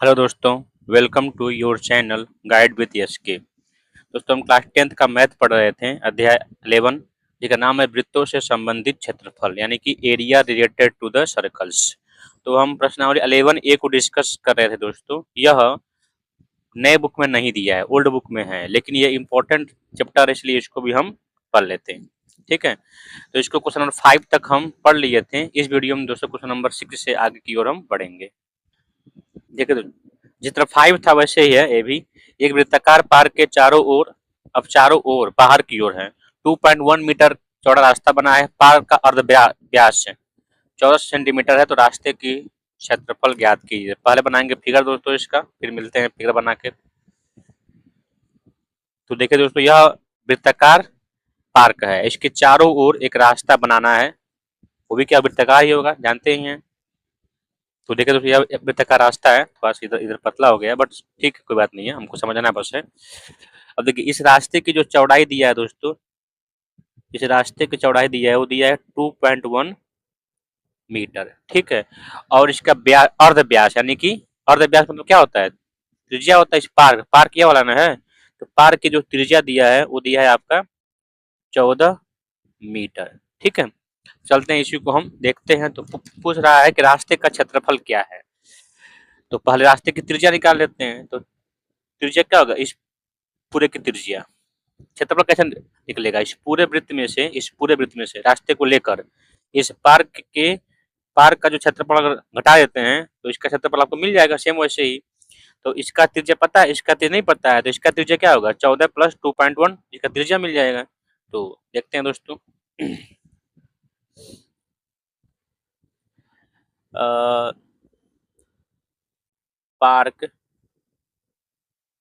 Hello दोस्तों, welcome to your channel guide with S K. दोस्तों, हम क्लास 10th का मैथ पढ़ रहे थे, अध्याय 11 जिसका नाम है वृत्तों से संबंधित क्षेत्रफल यानी कि area related to the circles. तो हम प्रश्नावली 11 ए को डिस्कस कर रहे थे। दोस्तों, यह नए बुक में नहीं दिया है, ओल्ड बुक में है, लेकिन ये इंपॉर्टेंट चैप्टर है, इसलिए इसको भी हम पढ़ लेते हैं। ठीक है, तो इसको क्वेश्चन नंबर 5 तक हम पढ़ लिए थे। इस वीडियो में दोस्तों क्वेश्चन नंबर 6 से आगे की ओर हम बढ़ेंगे। देखिए, जिस तरह 5 था वैसे ही है ये भी। एक वृत्ताकार पार्क के चारों ओर, अब चारों ओर बाहर की ओर है, 2.1 मीटर चौड़ा रास्ता बना है। पार्क का अर्ध व्यास है 14 सेंटीमीटर है। तो रास्ते की क्षेत्रफल ज्ञात कीजिए। पहले बनाएंगे फिगर दोस्तों इसका, फिर मिलते हैं फिगर बना के। तो देखिए दोस्तों, यह वृत्ताकार पार्क है, इसके चारों ओर एक रास्ता बनाना है, वो भी क्या वृत्ताकार ही होगा, जानते ही हैं। तो देखिए दोस्तों, यह वृत्ताकार रास्ता है, थोड़ा सा इधर इधर पतला हो गया, बट ठीक है, कोई बात नहीं है, हमको समझना बस है। अब देखिए, इस रास्ते की जो चौड़ाई दिया है दोस्तों, इस रास्ते की चौड़ाई दिया है, वो दिया है 2.1 मीटर। ठीक है, और इसका व्यास, अर्ध व्यास यानी कि अर्ध व्यास मतलब क्या होता है, त्रिज्या होता है। इस पार्क ये वाला ना है, तो पार्क की जो त्रिज्या दिया है वो दिया है आपका 14 मीटर। ठीक है, चलते हैं इसी को हम देखते हैं। तो पूछ रहा है कि रास्ते का क्षेत्रफल क्या है। तो पहले रास्ते की त्रिज्या निकाल लेते हैं। तो त्रिज्या क्या होगा, इस पूरे की त्रिज्या। क्षेत्रफल कैसे निकलेगा, इस पूरे वृत्त में से रास्ते को लेकर इस पार्क का जो क्षेत्रफल अगर घटा देते हैं तो इसका क्षेत्रफल आपको मिल जाएगा सेम वैसे ही। तो इसका त्रिज्या पता है, इसका त्रिज्या नहीं पता है, तो इसका त्रिज्या क्या होगा 14 प्लस 2.1, इसका त्रिज्या मिल जाएगा। तो देखते हैं दोस्तों, पार्क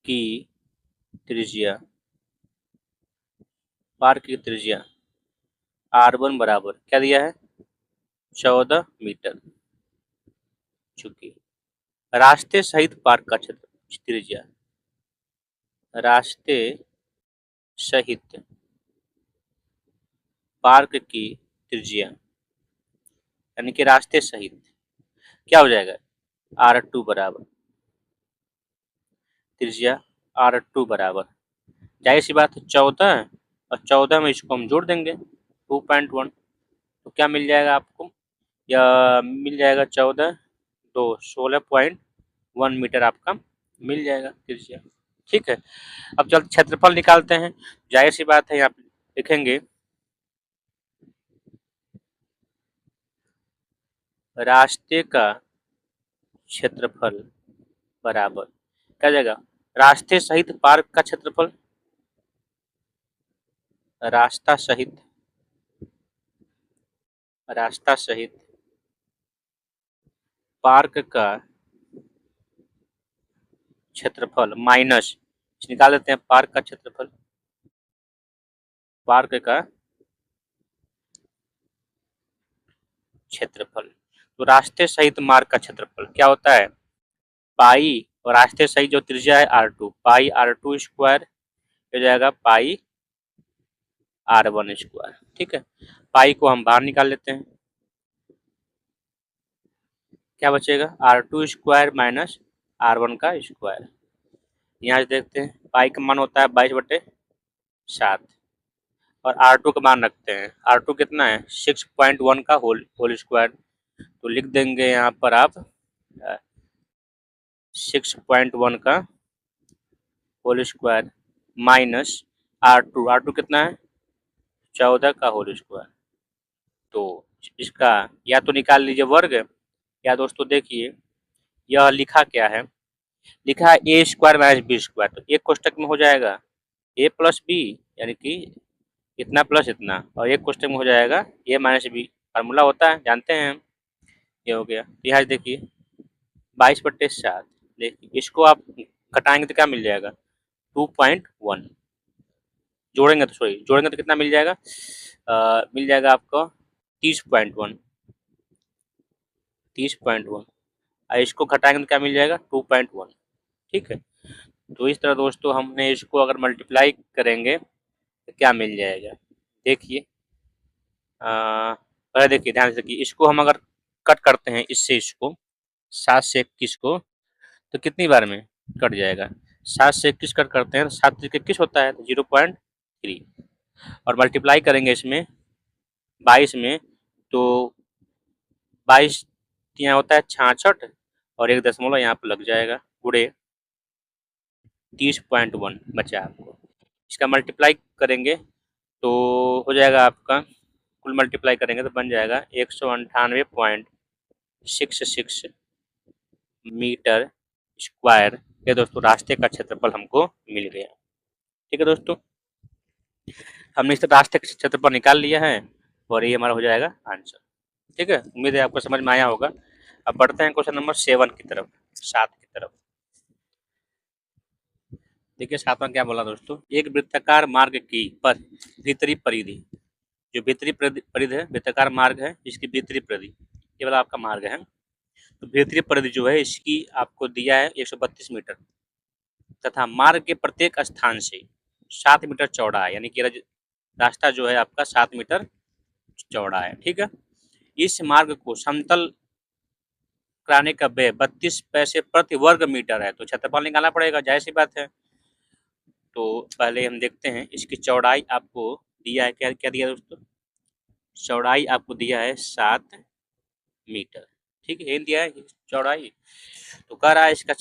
की त्रिज्या, पार्क की त्रिज्या R1 बराबर क्या दिया है 14 मीटर, चूंकि रास्ते सहित पार्क का क्षेत्र त्रिज्या, रास्ते सहित पार्क की त्रिज्या यानी कि रास्ते सहित क्या हो जाएगा R2 बराबर त्रिज्या, R2 बराबर जाहिर सी बात है 14, और 14 में इसको हम जोड़ देंगे 2.1, तो क्या मिल जाएगा आपको, या मिल जाएगा 14 तो 16.1 मीटर आपका मिल जाएगा त्रिज्या। ठीक है, अब चल क्षेत्रफल निकालते हैं। जाहिर सी बात है, यहाँ पे लिखेंगे रास्ते का क्षेत्रफल बराबर क्या जाएगा, रास्ते सहित पार्क का क्षेत्रफल, रास्ता सहित, रास्ता सहित पार्क का क्षेत्रफल माइनस, निकाल देते हैं पार्क का क्षेत्रफल, पार्क का क्षेत्रफल। तो रास्ते सहित मार्ग का क्षेत्रफल क्या होता है पाई, और रास्ते सहित जो त्रिज्या है R2, पाई R2 स्क्वायर हो जाएगा पाई R1 स्क्वायर। ठीक है, पाई को हम बाहर निकाल लेते हैं, क्या बचेगा R2 स्क्वायर माइनस R1 का स्क्वायर। यहाँ से देखते हैं पाई का मान होता है 22/7, और R2 का मान रखते हैं, R2 कितना है 6.1 का होल स्क्वायर। तो लिख देंगे यहाँ पर आप 6.1 का होल स्क्वायर माइनस R2 कितना है 14 का होल स्क्वायर। तो इसका या तो निकाल लीजिए वर्ग, या दोस्तों देखिए यह लिखा क्या है, लिखा है ए स्क्वायर माइनस बी स्क्वायर। तो एक कोष्टक में हो जाएगा ए प्लस बी यानी कि इतना प्लस इतना, और एक क्वेश्चन में हो जाएगा ए माइनस बी, फार्मूला होता है जानते हैं हम। ये हो गया, यहाँ देखिए 22/7, देखिए इसको आप घटाएंगे तो क्या मिल जाएगा 2.1, जोड़ेंगे तो सॉरी जोड़ेंगे तो कितना मिल जाएगा, मिल जाएगा आपको 30.1, 30.1, और इसको घटाएंगे तो क्या मिल जाएगा 2.1। ठीक है, तो इस तरह दोस्तों हमने इसको अगर मल्टीप्लाई करेंगे तो क्या मिल जाएगा, देखिए पहले देखिए ध्यान से, कि इसको हम अगर कट करते हैं इससे, इसको 7 से 21 को, तो कितनी बार में कट जाएगा? 7 से 21 कट करते हैं तो 7 से 21 होता है तो 0.3 और मल्टीप्लाई करेंगे इसमें 22 में तो 22 यहाँ होता है 66 और 1 दशमलव यहाँ पर लग जाएगा गुणे 30.1 बचा आपको। इसका मल्टीप्लाई करेंगे तो हो जाएगा आपका, कुल मल्टीप्लाई करेंगे तो बन जाएगा 198.66 मीटर स्क्वायर। ये दोस्तों रास्ते का क्षेत्रफल हमको मिल गया। ठीक है दोस्तों, हमने इस रास्ते का क्षेत्रफल निकाल लिया है और ये हमारा हो जाएगा आंसर। ठीक है, उम्मीद है आपको समझ में आया होगा। अब बढ़ते हैं क्वेश्चन नंबर 7 की तरफ, 7 की तरफ। देखिए 7वां क्या बोला दोस्तों, एक वृत्ताकार मार्ग की पर भीतरी परिधि, जो भीतरी परिधि है, वृत्ताकार मार्ग है, इसकी भीतरी परिधि ये वाला आपका मार्ग है। तो भीतरी परिधि जो है इसकी आपको दिया है 132 मीटर तथा मार्ग के प्रत्येक स्थान से 7 मीटर चौड़ा है, यानी कि रास्ता जो है आपका 7 मीटर चौड़ा है। ठीक है, इस मार्ग को समतल कराने का व्यय 32 पैसे प्रति वर्ग मीटर है। तो क्षेत्रफल निकालना पड़ेगा, जाहिर सी बात है। तो पहले हम देखते हैं इसकी चौड़ाई आपको दिया है, क्या क्या दिया दोस्तों, चौड़ाई आपको दिया है 7 मीटर। ठीक है, ये दिया है चौड़ाई। तो कह रहा है इसका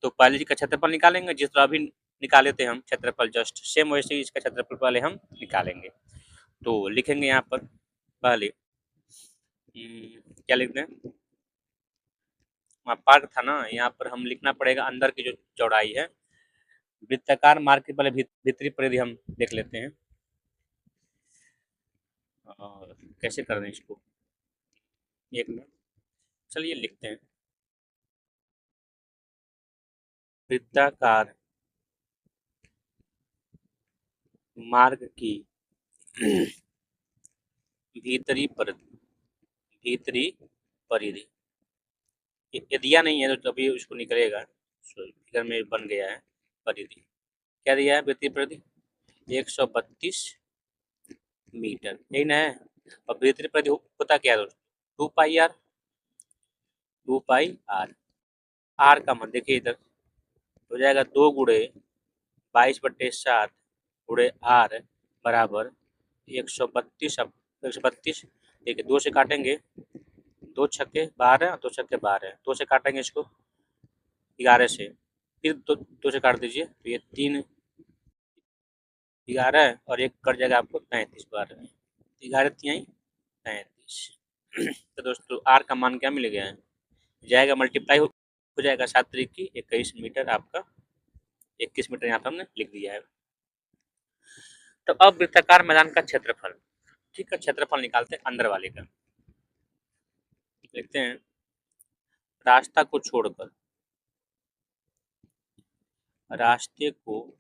तो पहले जी का क्षेत्रफल निकालेंगे, जिस तरह अभी निकाले थे हम क्षेत्रफल, जस्ट सेम वैसे ही इसका क्षेत्रफल पहले हम निकालेंगे। तो लिखेंगे यहाँ पर पहले क्या लिखते हैं, वहाँ पार्क था ना, यहाँ पर हम लिखना पड़ेगा अंदर की जो चौड़ाई है। वृत्ताकार मार्ग की पहले भीतरी परिधि हम देख लेते हैं और कैसे कर रहे हैं इसको, एक मिनट, चलिए लिखते हैं। वृत्ताकार मार्ग की भीतरी परिधि, भीतरी परिधि ये दिया नहीं है तो अभी उसको निकलेगा, फिगर में बन गया है परिधि। क्या दिया है भीतरी परिधि 132 मीटर, यही ना है। और भीतरी परिधि होता क्या है दोस्तों, 2 पाई आर, 2 पाई आर। आर का मान देखिए इधर हो जाएगा 2 गुणे 22/7 गुणे आर बराबर 132। अब 132 देखिए 2 से काटेंगे, 2 छक्के 12, 2 छक्के 12, 2 से काटेंगे इसको 11 से, फिर 2 से काट दीजिए तो ये 3 11 और एक कट जाएगा आपको 33 बार, 11 तिहाई 33। तो दोस्तों आर का मान क्या मिल गया है, जाएगा मल्टीप्लाई हो जाएगा 7 तरीक की 21 मीटर, आपका 21 मीटर यहाँ पर हमने लिख दिया है। तो अब वृत्ताकार मैदान का क्षेत्रफल, ठीक है, क्षेत्रफल निकालते हैं अंदर वाले का। देखते हैं रास्ता को छोड़कर, रास्ते को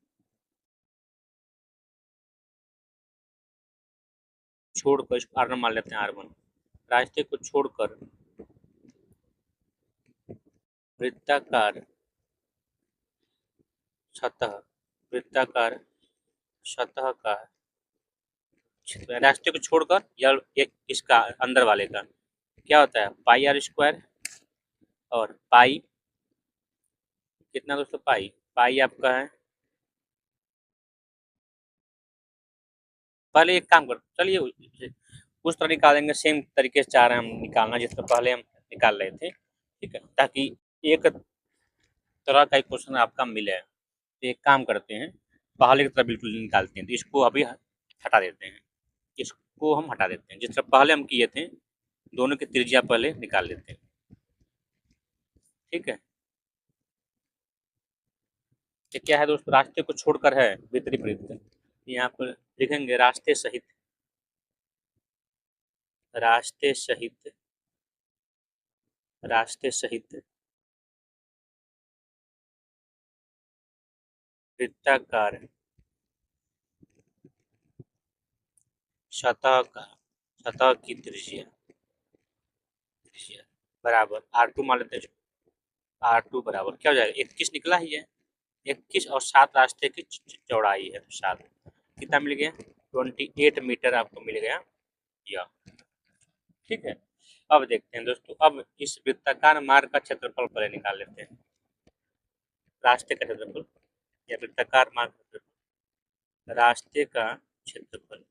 छोड़कर, इसको R1 मान लेते हैं, R1 रास्ते को छोड़कर वृत्ताकार सतह, वृत्ताकार सतह का रास्ते को छोड़कर या इसका अंदर वाले का क्या होता है पाई आर स्क्वायर, और पाई कितना दोस्तों, पाई आपका है, पहले एक काम कर, चलिए उस तरह निकालेंगे, सेम तरीके से चाह रहे हैं हम निकालना जिस तरह पहले हम निकाल रहे थे। ठीक है, ताकि एक तरह का एक क्वेश्चन आपका मिले। तो एक काम करते हैं, पहले की तरह बिल्कुल निकालते हैं, तो इसको अभी हटा देते हैं, इसको हम हटा देते हैं, जिस तरह पहले हम किए थे दोनों की त्रिज्या पहले निकाल लेते हैं। ठीक है, ये क्या है दोस्तों, रास्ते को छोड़कर है भीतरी परिधि, यहाँ पर लिखेंगे रास्ते सहित, रास्ते सहित, रास्ते सहित वृत्ताकार सतह का, सतह की त्रिज्या, त्रिज्या बराबर R2 मान लेते हैं। R2 बराबर क्या हो जाएगा, 21 निकला ही है, 21 और 7 रास्ते की चौड़ाई है, तो 7 कितना मिल गया 28 मीटर आपको मिल गया यह। ठीक है, अब देखते हैं दोस्तों, अब इस वृत्ताकार मार्ग का क्षेत्रफल पहले निकाल लेते हैं। रास्ते का क्षेत्रफल या वृत्ताकार मार्ग का क्षेत्रफल, रास्ते का क्षेत्रफल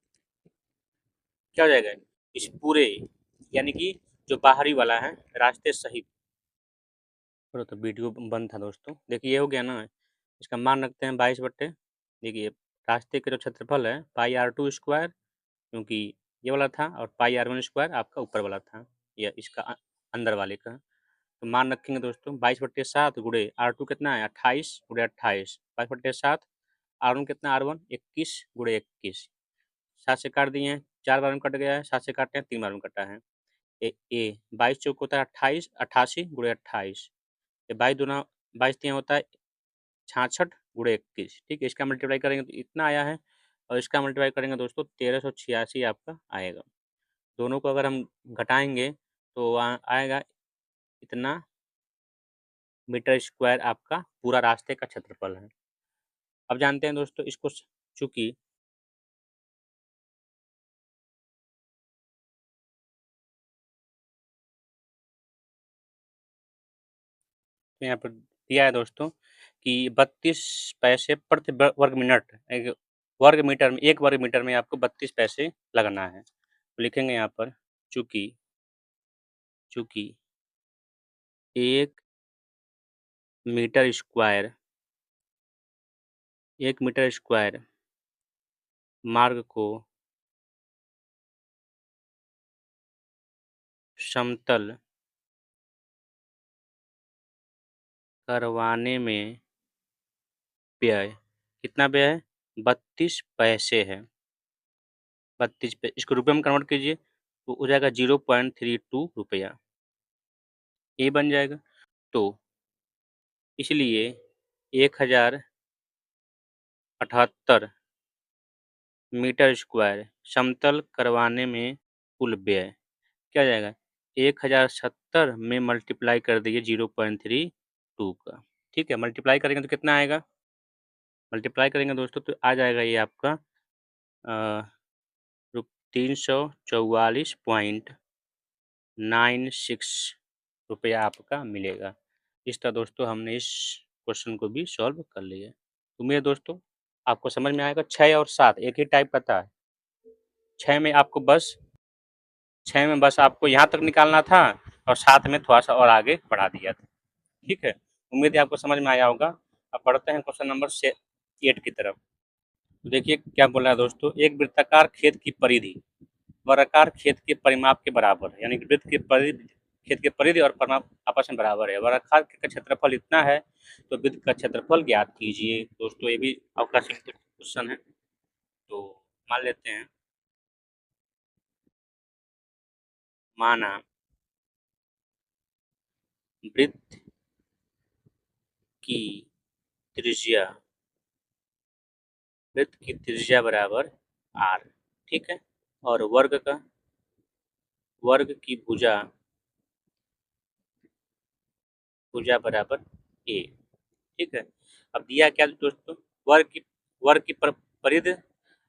क्या हो जाएगा इस पूरे, यानी कि जो बाहरी वाला है रास्ते सहित। तो वीडियो बंद था दोस्तों। देखिए ये हो गया ना, इसका मान रखते हैं 22/, देखिए रास्ते का जो क्षेत्रफल है πr² क्योंकि ये वाला था, और πr1² आपका ऊपर वाला था, या इसका अंदर वाले का। तो मान रखेंगे दोस्तों 22/7 गुणे R2 कितना है 28 गुणे 28, 22/7, R1 कितना R1 21 गुणे 21, 7 से काट दिए हैं, 4 बार में कट गया है, 7 से काटते हैं 3 बार में कटा है। ए 22 चौक होता है 28, 88 गुणे 28, ये 22 होता है 66 गुणे 21, ठीक है। इसका मल्टीप्लाई करेंगे तो इतना आया है, और इसका मल्टीप्लाई करेंगे दोस्तों 1386 आपका आएगा। दोनों को अगर हम घटाएंगे तो आएगा इतना मीटर स्क्वायर आपका पूरा रास्ते का क्षेत्रफल है। अब जानते हैं दोस्तों इसको, चूंकि यहाँ पर दिया है दोस्तों कि 32 पैसे प्रति वर्ग मिनट, एक वर्ग मीटर में, 1 वर्ग मीटर में आपको 32 पैसे लगाना है। तो लिखेंगे यहाँ पर चूंकि 1 मीटर स्क्वायर 1 मीटर स्क्वायर मार्ग को समतल करवाने में व्यय कितना व्यय है 32 पैसे है। 32 पे इसको रुपये में कन्वर्ट कीजिए तो हो जाएगा 0.32 रुपया, ये बन जाएगा। तो इसलिए 1078 मीटर स्क्वायर समतल करवाने में कुल व्यय क्या जाएगा 1070 में मल्टीप्लाई कर दिए 0.32 का, ठीक है। मल्टीप्लाई करेंगे तो कितना आएगा, मल्टीप्लाई करेंगे दोस्तों तो आ जाएगा ये आपका 344.96 रुपया आपका मिलेगा। इस तरह दोस्तों हमने इस क्वेश्चन को भी सॉल्व कर लिया। उम्मीद है दोस्तों आपको समझ में आएगा। 6 और 7 एक ही टाइप का था। 6 में आपको बस 6 में बस आपको यहाँ तक निकालना था, और 7 में थोड़ा सा और आगे बढ़ा दिया था, ठीक है। उम्मीद है आपको समझ में आया होगा। अब बढ़ते हैं क्वेश्चन नंबर 8 की तरफ। देखिए क्या बोला है दोस्तों, एक वृत्ताकार खेत की परिधि वर्गाकार खेत के परिमाप के बराबर है, यानी कि वृत्त के परिधि, खेत के परिधि और परिमाप आपस में बराबर है। वर्गाकार का क्षेत्रफल इतना है तो वृत्त का क्षेत्रफल ज्ञात कीजिए। दोस्तों ये भी आपका सिंपल क्वेश्चन है। तो मान लेते हैं, माना वृत्त की त्रिज्या बराबर r, ठीक है, और वर्ग की भुजा बराबर a, ठीक है। अब दिया क्या दोस्तों, वर्ग की परिधि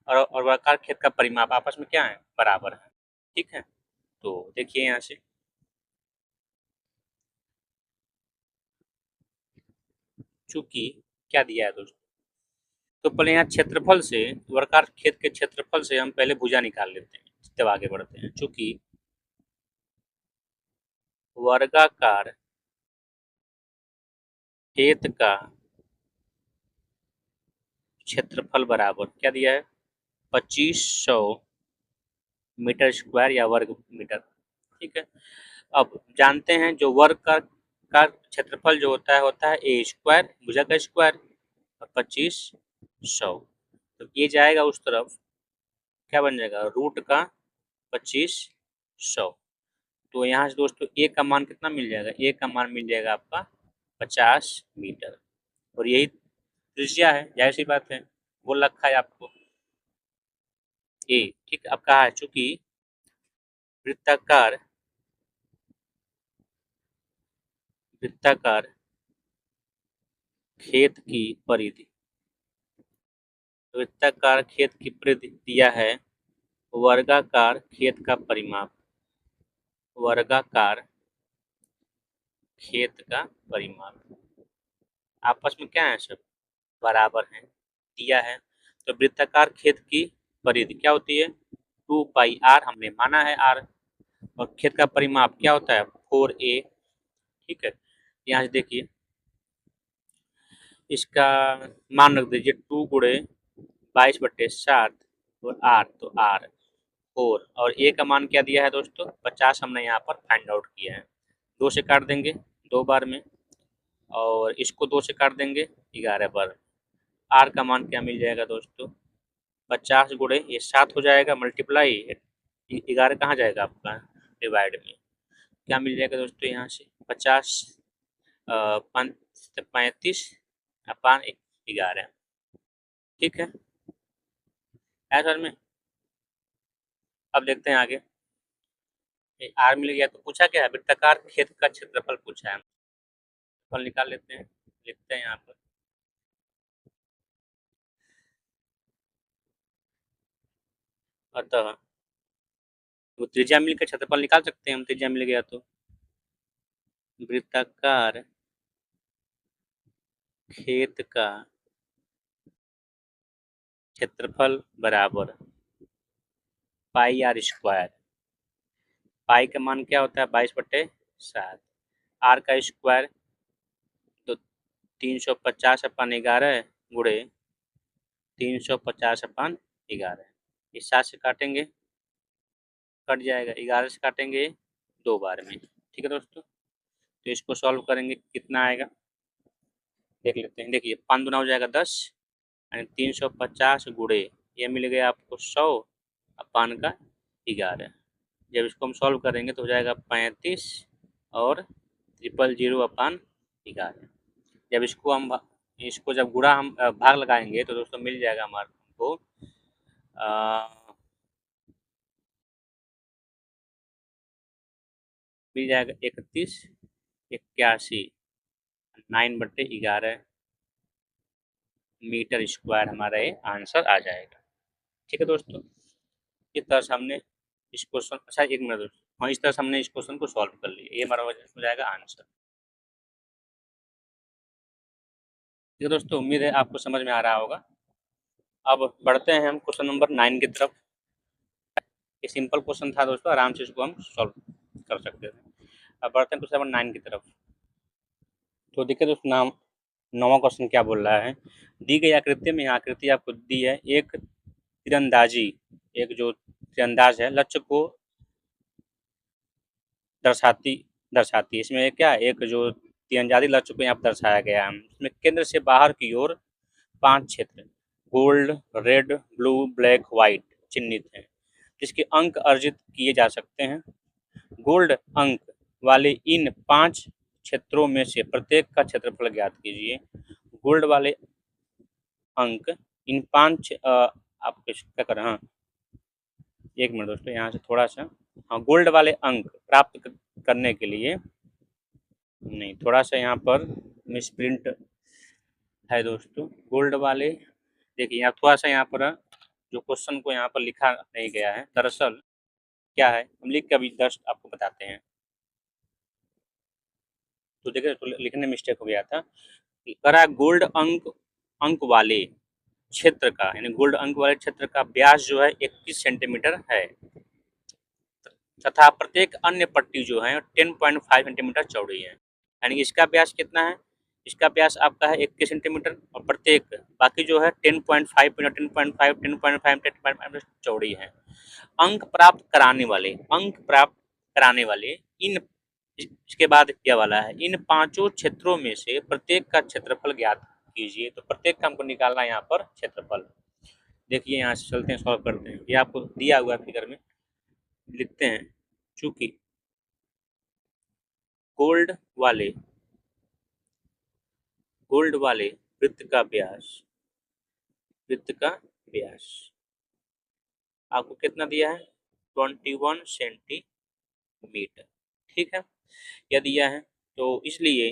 और वर्गाकार खेत का परिमाप आपस में क्या है बराबर है, ठीक है। तो देखिए यहाँ से चूंकि क्या दिया है दोस्तों, तो पहले यहाँ क्षेत्रफल से, वर्गाकार खेत के क्षेत्रफल से हम पहले भुजा निकाल लेते हैं, तब आगे बढ़ते हैं। चूंकि वर्गाकार खेत का क्षेत्रफल बराबर क्या दिया है 2500 मीटर स्क्वायर या वर्ग मीटर, ठीक है। अब जानते हैं जो वर्ग का क्षेत्रफल जो होता है ए स्क्वायर, भुजा का स्क्वायर, और 2500, तो ये जाएगा उस तरफ, क्या बन जाएगा रूट का 2500। तो यहाँ से दोस्तों ए का मान कितना मिल जाएगा, ए का मान मिल जाएगा आपका 50 मीटर, और यही त्रिज्या है, जाहिर सी बात है, बोल रखा है आपको ए, ठीक। अब कहा है चूंकि वृत्ताकार खेत की परिधि वृत्ताकार खेत की परिधि दिया है वर्गाकार खेत का परिमाप, वर्गाकार खेत का परिमाप, आपस में क्या है, सब बराबर हैं, दिया है। तो वृत्ताकार खेत की परिधि क्या होती है, 2 पाई r हमने माना है r, और खेत का परिमाप क्या होता है, 4a। ठीक है, यहाँ से देखिए इसका मान रख दीजिए 2 × 22/7 और r, तो r 4, और a का मान क्या दिया है दोस्तों, 50 हमने यहाँ पर फाइंड आउट किया है। 2 से काट देंगे 2 बार में, और इसको 2 से काट देंगे 11 बार। r का मान क्या मिल जाएगा दोस्तों, 50 गुणे ये 7 हो जाएगा, मल्टीप्लाई 11 कहाँ जाएगा आपका, डिवाइड में क्या मिल जाएगा दोस्तों, यहाँ से 50 35/11। ठीक है, सर में। अब देखते हैं आगे, आर मिल गया, तो पूछा क्या है, वृत्ताकार खेत का क्षेत्रफल पूछा है। फल निकाल लेते हैं, लिखते हैं यहाँ पर, अतः वो त्रिज्या मिल का क्षेत्रफल निकाल सकते हैं हम, त्रिज्या मिल गया तो वृत्ताकार खेत का क्षेत्रफल बराबर πr²। पाई का मान क्या होता है, 22/7। आर का स्क्वायर तो 350/11 गुणे 350/11, इस 7 से काटेंगे कट जाएगा, 11 से काटेंगे 2 बार में। ठीक है दोस्तों, तो इसको सॉल्व करेंगे कितना आएगा देख लेते हैं। देखिए 5 दूना हो जाएगा 10, यानी 350 गुणे ये मिल गया आपको 100 अपान का 11। जब इसको हम सॉल्व करेंगे तो हो जाएगा 35 और 000/11। जब इसको जब गुणा हम भाग लगाएंगे तो दोस्तों मिल जाएगा हमारे हमको मिल जाएगा 3181 9/11 मीटर स्क्वायर, हमारा ये आंसर आ जाएगा। ठीक है दोस्तों, इस तरह से हमने इस क्वेश्चन, अच्छा 1 मिनट दोस्तों, हाँ इस तरह से हमने इस क्वेश्चन को सॉल्व कर लिया, ये हमारा हो जाएगा आंसर। ठीक है दोस्तों, उम्मीद है आपको समझ में आ रहा होगा। अब बढ़ते हैं हम क्वेश्चन नंबर 9 की तरफ। ये सिंपल क्वेश्चन था दोस्तों, आराम से इसको हम सॉल्व कर सकते थे। अब बढ़ते हैं क्वेश्चन नंबर 9 की तरफ। तो देखिए दोस्तों, नाम 9वां क्वेश्चन क्या बोल रहा है, दी गई आकृति में, आकृति आपको दी है, एक तीरंदाजी, एक जो तीरंदाज है लक्ष्य को दर्शाती दर्शाती है। इसमें क्या एक जो तीरंदाजी लक्ष्य को यहाँ पर दर्शाया गया है, इसमें केंद्र से बाहर की ओर 5 क्षेत्र gold, red, blue, black, white चिन्हित हैं, जिसके अंक अर्जित किए जा सकते हैं। गोल्ड अंक वाले इन 5 क्षेत्रों में से प्रत्येक का क्षेत्रफल ज्ञात कीजिए। गोल्ड वाले अंक इन 5 आप क्या करें, हाँ 1 मिनट दोस्तों, यहाँ से थोड़ा सा, हाँ गोल्ड वाले अंक प्राप्त करने के लिए, नहीं थोड़ा सा यहाँ पर मिसप्रिंट है दोस्तों। गोल्ड वाले, देखिए यहाँ थोड़ा सा यहाँ पर जो क्वेश्चन को यहाँ पर लिखा नहीं गया है, दरअसल क्या है, हम लिख के अभी जस्ट आपको बताते हैं। तो देखिए तो लिखने में मिस्टेक हो गया था, करा गोल्ड अंक वाले क्षेत्र का, यानी गोल्ड अंक वाले क्षेत्र का व्यास जो है 21 सेंटीमीटर है, तथा प्रत्येक अन्य पट्टी जो है 10.5 सेंटीमीटर चौड़ी है। यानी इसका व्यास कितना है, इसका व्यास आपका है 21 सेंटीमीटर, और प्रत्येक बाकी जो है 10.5 चौड़ी है। अंक प्राप्त कराने वाले इन, इसके बाद यह वाला है, इन 5 क्षेत्रों में से प्रत्येक का क्षेत्रफल ज्ञात कीजिए। तो प्रत्येक का हमको निकालना है यहाँ पर क्षेत्रफल। देखिए यहाँ से चलते हैं, सॉल्व करते हैं। ये आपको दिया हुआ है फिगर में, लिखते हैं, चूंकि गोल्ड वाले वृत्त का व्यास आपको कितना दिया है, 21 सेंटीमीटर। ठीक है, यह दिया है, तो इसलिए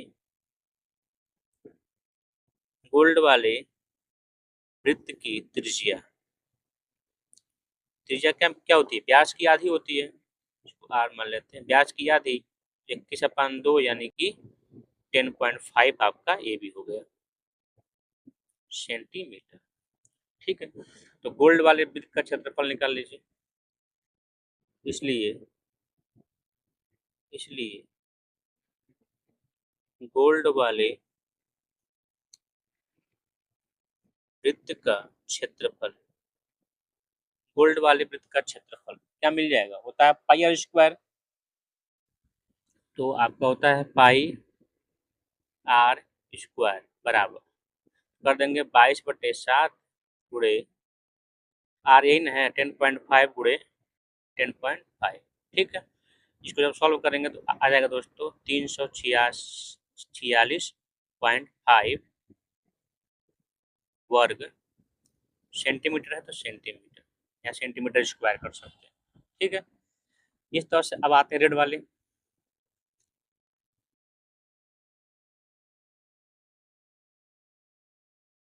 गोल्ड वाले वृत्त की त्रिज्या क्या क्या होती है, व्यास की आधी होती है, इसको आर मान लेते हैं। व्यास की आधी 21/2 यानी कि 10.5 आपका ये भी हो गया। सेंटीमीटर। ठीक है, तो गोल्ड वाले वृत्त का क्षेत्रफल निकाल लीजिए। इसलिए इसलिए गोल्ड वाले वृत्त का क्षेत्रफल, गोल्ड वाले वृत्त का क्षेत्रफल क्या मिल जाएगा, होता है पाई आर स्क्वायर। तो आपका होता है पाई आर स्क्वायर बराबर कर देंगे 22/7 गुणे आर यही ना है 10.5 गुणे 10.5। ठीक है, इसको जब सॉल्व करेंगे तो आ जाएगा दोस्तों 346.5 वर्ग सेंटीमीटर है तो सेंटीमीटर या सेंटीमीटर स्क्वायर कर सकते हैं। ठीक है, इस तरह से अब आते हैं रेड वाले।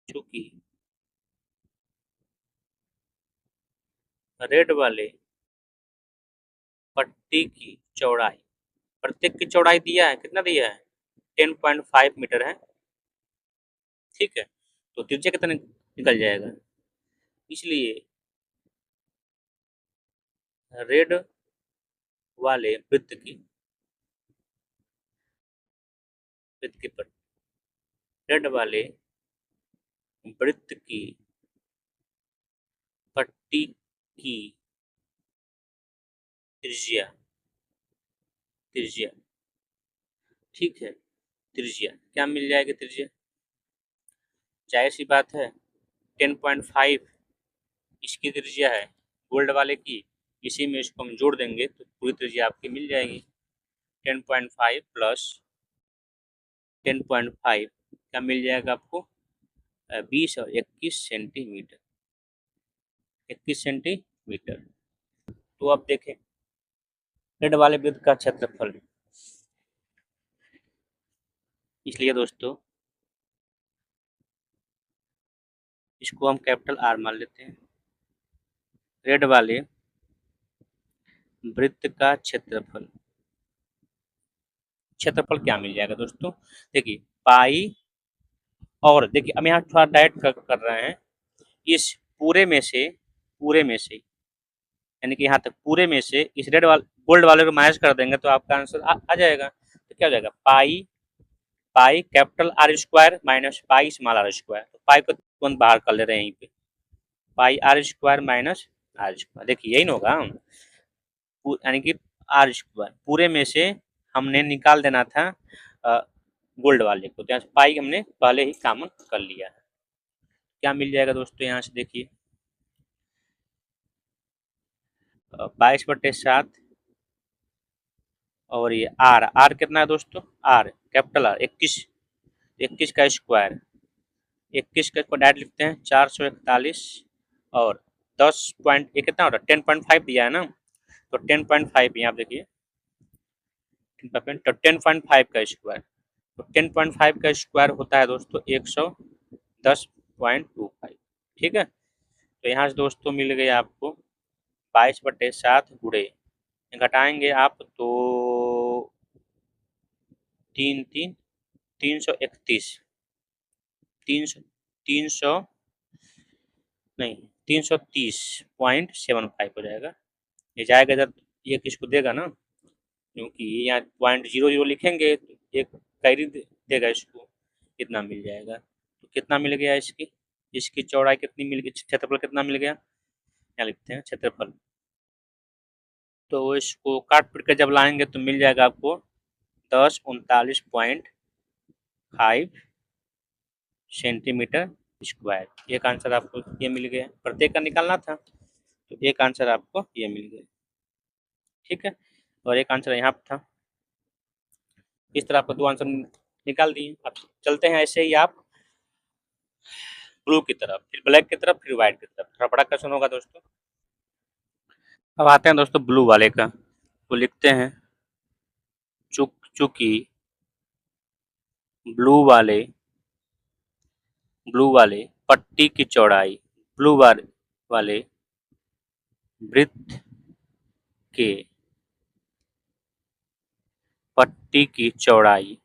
चूंकि रेड वाले पट्टी की चौड़ाई, प्रत्येक की चौड़ाई दिया है, कितना दिया है 10.5 मीटर है। ठीक है, तो त्रिज्या कितना निकल जाएगा, इसलिए रेड वाले वृत्त की रेड वाले वृत्त की पट्टी की त्रिज्या त्रिज्या ठीक है, त्रिज्या क्या मिल जाएगी, त्रिज्या जाहिर सी बात है 10.5 इसकी त्रिज्या है गोल्ड वाले की, इसी में इसको हम जोड़ देंगे तो पूरी त्रिज्या आपकी मिल जाएगी। 10.5 प्लस 10.5 क्या मिल जाएगा आपको 20 और 21 सेंटीमीटर, 21 सेंटीमीटर। तो अब देखें रेड वाले वृत्त का क्षेत्रफल, इसलिए दोस्तों इसको हम कैपिटल आर मान लेते हैं। रेड वाले वृत्त का क्षेत्रफल, क्षेत्रफल क्या मिल जाएगा दोस्तों, देखिए पाई, और देखिए हम यहाँ थोड़ा डायरेक्ट कर रहे हैं, इस पूरे में से यानी कि यहाँ तक पूरे में से इस रेड वाले गोल्ड वाले को माइनस कर देंगे तो आपका आंसर आ जाएगा। तो क्या हो जाएगा pi pi capital R square minus pi small R square, तो पाई को तुरंत बाहर कर ले रहे हैं यहीं पे, pi R square minus R square, देखिए यही ना होगा, यानी कि आर स्क्वायर पूरे में से हमने निकाल देना था गोल्ड वाले को, तो यहाँ से पाई हमने पहले ही कॉमन कर लिया है। क्या मिल जाएगा दोस्तों यहाँ से देखिए 22/7 और ये आर, आर कितना है दोस्तों, आर कैपिटल आर 21 का स्क्वायर, 21 का स्क्वायर डायरेक्ट लिखते हैं 441 और 10 पॉइंट ये कितना हो रहा है 10.5 दिया है ना, तो 10.5 यहाँ देखिए तो 10.5 का स्क्वायर, तो 10.5 का स्क्वायर होता है दोस्तों 110.25। ठीक है, तो यहाँ से दोस्तों मिल गया आपको 22/7 गुणे घटाएंगे आप तो 331 300 नहीं 330.75 हो जाएगा। ये जाएगा इधर, ये किसको देगा ना, क्योंकि ये यहाँ 0.00 लिखेंगे तो एक कैरी देगा इसको, कितना मिल जाएगा, तो कितना मिल गया इसकी इसकी चौड़ाई कितनी मिल गई, क्षेत्रफल कितना मिल गया, यहाँ लिखते हैं क्षेत्रफल, तो इसको काट पीट कर जब लाएंगे तो मिल जाएगा आपको 1039.5 सेंटीमीटर स्क्वायर। एक आंसर आपको ये मिल गया, प्रत्येक का निकालना था तो एक आंसर आपको ये मिल गया। ठीक है, और एक आंसर यहाँ पर था, इस तरह आपको 2 आंसर निकाल दिए। अब चलते हैं ऐसे ही आप ब्लू की तरफ, फिर ब्लैक की तरफ, फिर व्हाइट की तरफ, थोड़ा बड़ा क्वेश्चन होगा दोस्तों। अब आते हैं दोस्तों ब्लू वाले का, तो लिखते हैं चूंकि ब्लू वाले पट्टी की चौड़ाई, वाले वृत्त के पट्टी की चौड़ाई,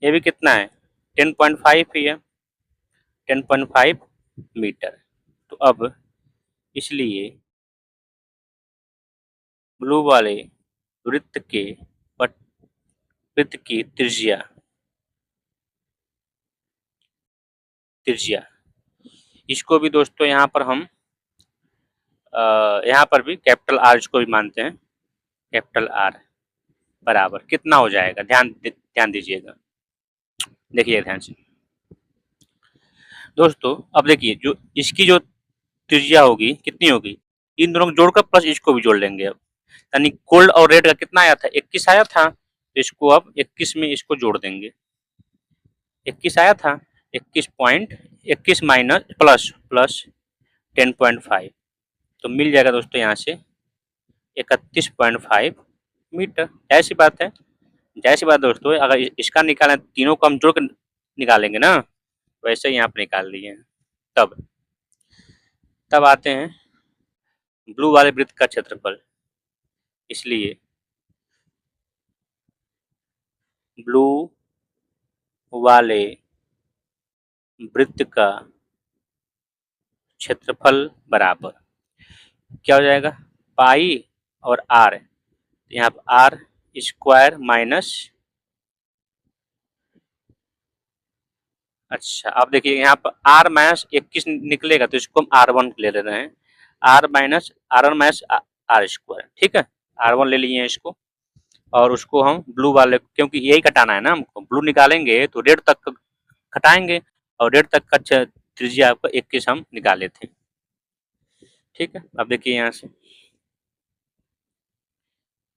ये भी कितना है 10.5 ही है, 10.5 मीटर। तो अब इसलिए ब्लू वाले वृत्त के वृत्त की त्रिज्या इसको भी दोस्तों यहाँ पर हम यहाँ पर भी कैपिटल आर इसको भी मानते हैं। कैपिटल आर बराबर कितना हो जाएगा, ध्यान दीजिएगा, देखिए ध्यान से दोस्तों। अब देखिए जो इसकी जो त्रिज्या होगी कितनी होगी, इन दोनों को जोड़कर प्लस इसको भी जोड़ लेंगे। अब यानी गोल्ड और रेड का कितना आया था, 21 आया था, तो इसको अब 21 में इसको जोड़ देंगे। 21 आया था, 21 माइनस प्लस 10.5, तो मिल जाएगा दोस्तों यहाँ से 31.5 मीटर। ऐसी बात है, जैसी बात दोस्तों, अगर इसका निकालें तीनों को हम जोड़ कर निकालेंगे ना, वैसे ही यहाँ पर निकाल लिए हैं। तब आते हैं ब्लू वाले वृत्त का क्षेत्रफल। इसलिए ब्लू वाले वृत्त का क्षेत्रफल बराबर क्या हो जाएगा, पाई और आर, यहाँ पर आर स्क्वायर माइनस, अच्छा अब देखिए यहाँ पर आर माइनस 21 निकलेगा, तो इसको हम R1 ले ले रहे हैं, आर माइनस आर स्क्वायर, ठीक है, R1 ले लिए हैं इसको। और उसको हम ब्लू वाले, क्योंकि यही घटाना है ना हमको, ब्लू निकालेंगे तो रेड तक घटाएंगे, और रेड तक का त्रिज्या आपका 21 हम निकाले थे, ठीक है। अब देखिए यहाँ से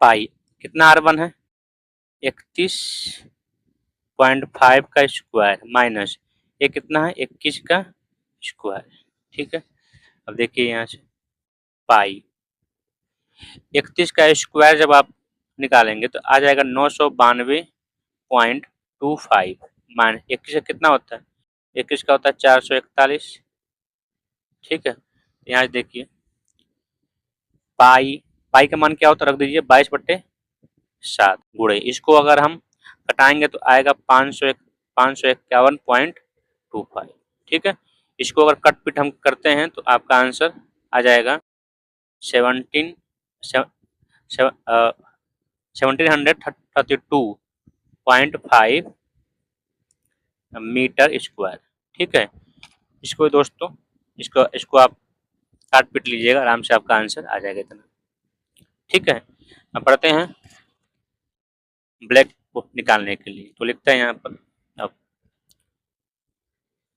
पाई कितना R1 है, 31.5 का स्क्वायर माइनस ये कितना है, 21 का स्क्वायर, ठीक है। अब देखिए यहाँ से पाई 31 का स्क्वायर जब आप निकालेंगे तो आ जाएगा 992.25 माइनस 21 का कितना होता है, 21 का होता है 441, ठीक है। यहाँ देखिए पाई का मान क्या होता है, रख दीजिए 22/7 गुणे, इसको अगर हम घटाएंगे तो आएगा 551.25, ठीक है। इसको अगर कट पिट हम करते हैं तो आपका आंसर आ जाएगा 1732.5 मीटर स्क्वायर, ठीक है। इसको दोस्तों इसको आप काट पीट लीजिएगा, आराम से आपका आंसर आ जाएगा इतना, ठीक है। अब पढ़ते हैं ब्लैक को निकालने के लिए, तो लिखते हैं यहाँ पर, अब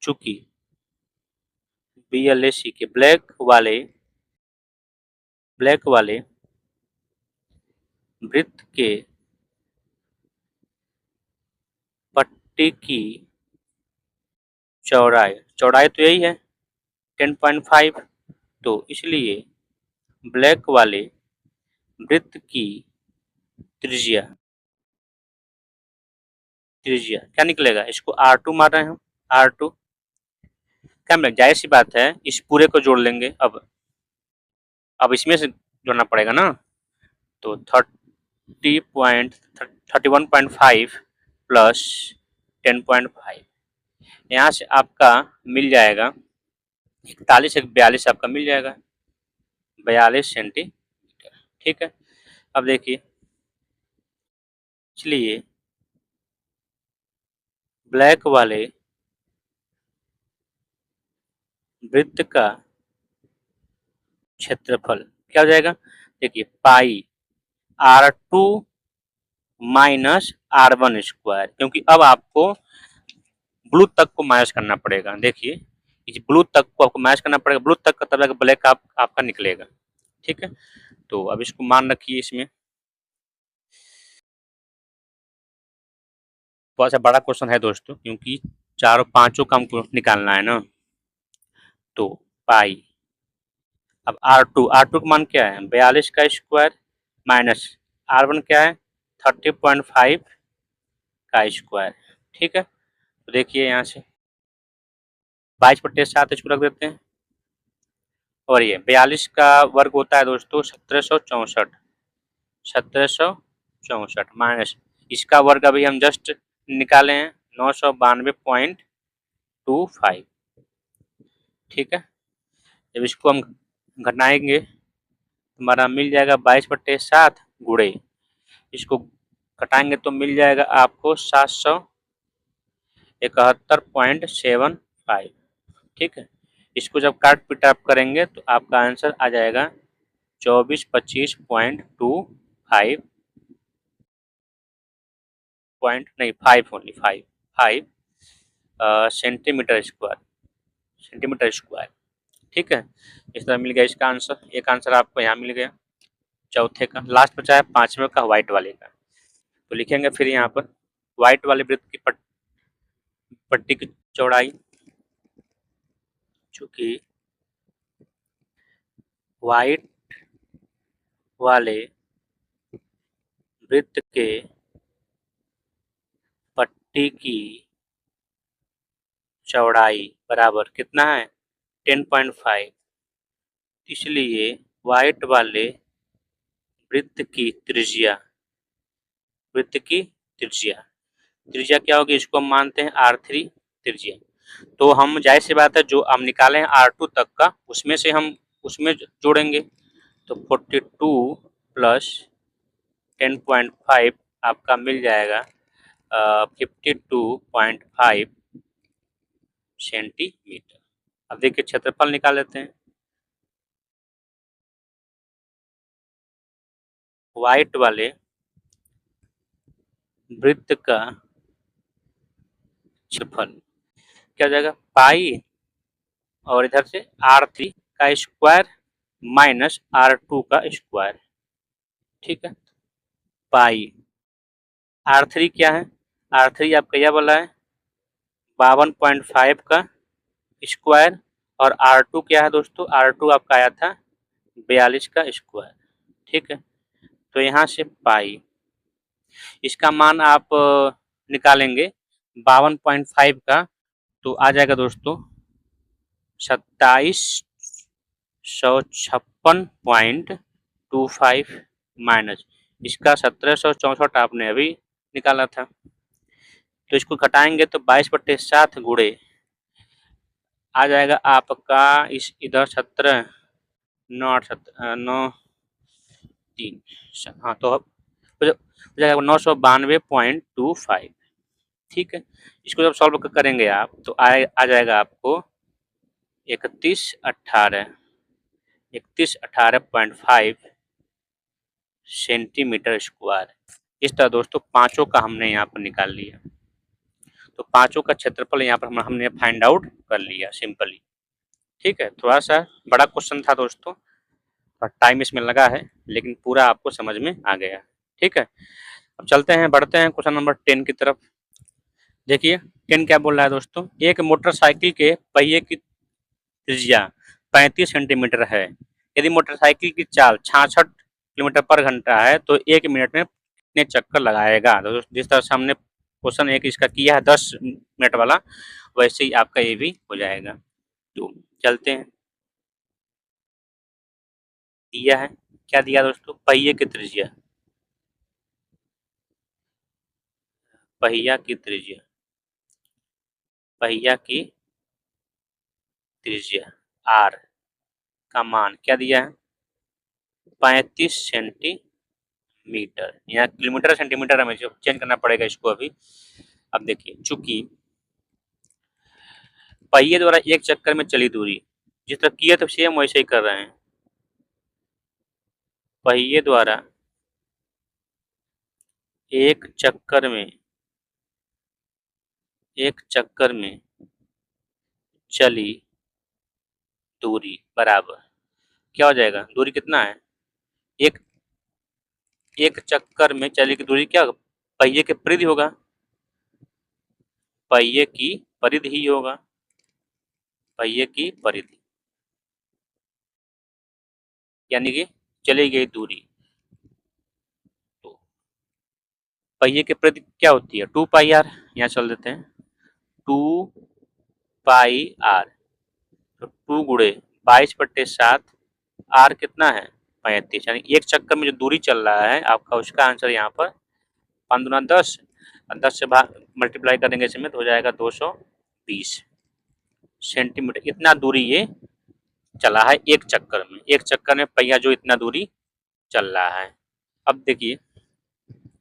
चूंकि BLAC के ब्लैक वाले वृत्त के पट्टी की चौड़ाई तो यही है 10.5, तो इसलिए ब्लैक वाले वृत्त की त्रिज्या क्या निकलेगा, इसको R2 मान रहे हैं हम, R2 क्या मिलेगा, जाहिर सी बात है इस पूरे को जोड़ लेंगे। अब इसमें से जोड़ना पड़ेगा ना, तो 31.5 प्लस 10.5, यहाँ से आपका मिल जाएगा 42 आपका मिल जाएगा 42 सेंटीमीटर, ठीक है। अब देखिए इसलिए ब्लैक वाले वृत्त का क्षेत्रफल क्या हो जाएगा, देखिए पाई R2 माइनस R1 स्क्वायर, क्योंकि अब आपको ब्लू तक को माइनस करना पड़ेगा। देखिए इस ब्लू तक को आपको माइनस करना पड़ेगा, ब्लू तक का तब ब्लैक आपका निकलेगा, ठीक है। तो अब इसको मान रखिए, इसमें थोड़ा सा बड़ा क्वेश्चन है दोस्तों, क्योंकि चारों पांचों का हमको निकालना है ना। तो पाई अब R2 का मान क्या है, 42 का स्क्वायर माइनस R1 क्या है 30.5 का स्क्वायर, ठीक है। तो देखिए यहाँ से 22/7 इसको रख देते हैं, और ये 42 का वर्ग होता है दोस्तों 1764 माइनस इसका वर्ग अभी हम जस्ट निकाले हैं 992.25, ठीक है। जब इसको हम घटाएंगे हमारा मिल जाएगा 22/7 गुणे, इसको घटाएंगे तो मिल जाएगा आपको 771.75। ठीक है। इसको जब काट पीट आप करेंगे तो आपका आंसर आ जाएगा 2425.25 पॉइंट नहीं 5 ओनली 5 सेंटीमीटर स्क्वायर। ठीक है। इस तरह मिल गया इसका आंसर। एक आंसर आपको यहाँ मिल गया चौथे का। लास्ट बचा है पांचवें का, व्हाइट वाले का। तो लिखेंगे फिर यहाँ पर व्हाइट वाले वृत्त की पट्टी की चौड़ाई, चूंकि व्हाइट वाले वृत्त के पट्टी की चौड़ाई बराबर कितना है 10.5, इसलिए व्हाइट वाले वृत्त की त्रिज्या त्रिज्या क्या होगी, इसको हम मानते हैं R3 त्रिज्या। तो हम जाहिर सी बात है जो हम निकाले हैं R2 तक का उसमें से हम उसमें जोड़ेंगे, तो 42 प्लस 10.5 आपका मिल जाएगा 52.5 सेंटीमीटर। अब देखिए क्षेत्रफल निकाल लेते हैं। व्हाइट वाले वृत्त का क्षेत्रफल क्या हो जाएगा पाई और इधर से R3 का स्क्वायर माइनस R2 का स्क्वायर। ठीक है। पाई R3 क्या है, R3 आपका यह वाला है 52.5 का स्क्वायर, और R2 क्या है दोस्तों, R2 आपका आया था 42 का स्क्वायर। ठीक है। तो यहाँ से पाई इसका मान आप निकालेंगे 52.5 का, तो आ जाएगा दोस्तों 2756.25 माइनस इसका 1764 आपने अभी निकाला था। तो इसको घटाएंगे तो 22/7 गुणे आ जाएगा आपका इस इधर 17 9 9 3 हाँ, तो अब हो जाएगा 992.25। ठीक है। इसको जब सॉल्व करेंगे आप तो आ जाएगा आपको 3118.5 सेंटीमीटर स्क्वायर। इस तरह दोस्तों पांचों का हमने यहाँ पर निकाल लिया। तो पांचों का क्षेत्रफल यहाँ पर हमने फाइंड आउट कर लिया सिंपली। ठीक है। थोड़ा सा बड़ा क्वेश्चन था दोस्तों, टाइम इसमें लगा है, लेकिन पूरा आपको समझ में आ गया। ठीक है। अब चलते हैं, बढ़ते हैं क्वेश्चन नंबर 10 की तरफ। देखिए 10 क्या बोल रहा है दोस्तों, एक मोटरसाइकिल के पहिए की त्रिज्या 35 सेंटीमीटर है। यदि मोटरसाइकिल की चाल 66 किलोमीटर पर घंटा है तो 1 मिनट में कितने चक्कर लगाएगा। तो जिस तरह से हमने क्वेश्चन एक इसका किया है 10 मिनट वाला, वैसे ही आपका ये भी हो जाएगा। तो चलते हैं। दिया है क्या दिया दोस्तों, पहिए की त्रिज्या, पहिया की त्रिज्या R का मान क्या दिया है 35 सेंटीमीटर। यहाँ किलोमीटर सेंटीमीटर हमें चेंज करना पड़ेगा इसको अभी। अब देखिए चूंकि पहिए द्वारा एक चक्कर में चली दूरी, जिस तरह किया तो सेम वैसे ही कर रहे हैं। पहिए द्वारा एक चक्कर में चली दूरी बराबर क्या हो जाएगा, दूरी कितना है, एक चक्कर में चली की दूरी क्या होगा, पहिए के परिधि होगा, पहिए की परिधि ही होगा, पहिए की परिधि यानी कि चली गई दूरी। तो पहिए के परिधि क्या होती है 2 पाई आर, यहाँ चल देते हैं 2 पाई आर, तो 2 गुणे 22/7 आर कितना है 35, यानी एक चक्कर में जो दूरी चल रहा है आपका उसका आंसर यहाँ पर 5 दूना 10, 10 से मल्टीप्लाई करेंगे इसमें तो हो जाएगा 220। सेंटीमीटर, इतना दूरी ये चला है एक चक्कर में। एक चक्कर में पहिया जो इतना दूरी चल रहा है। अब देखिए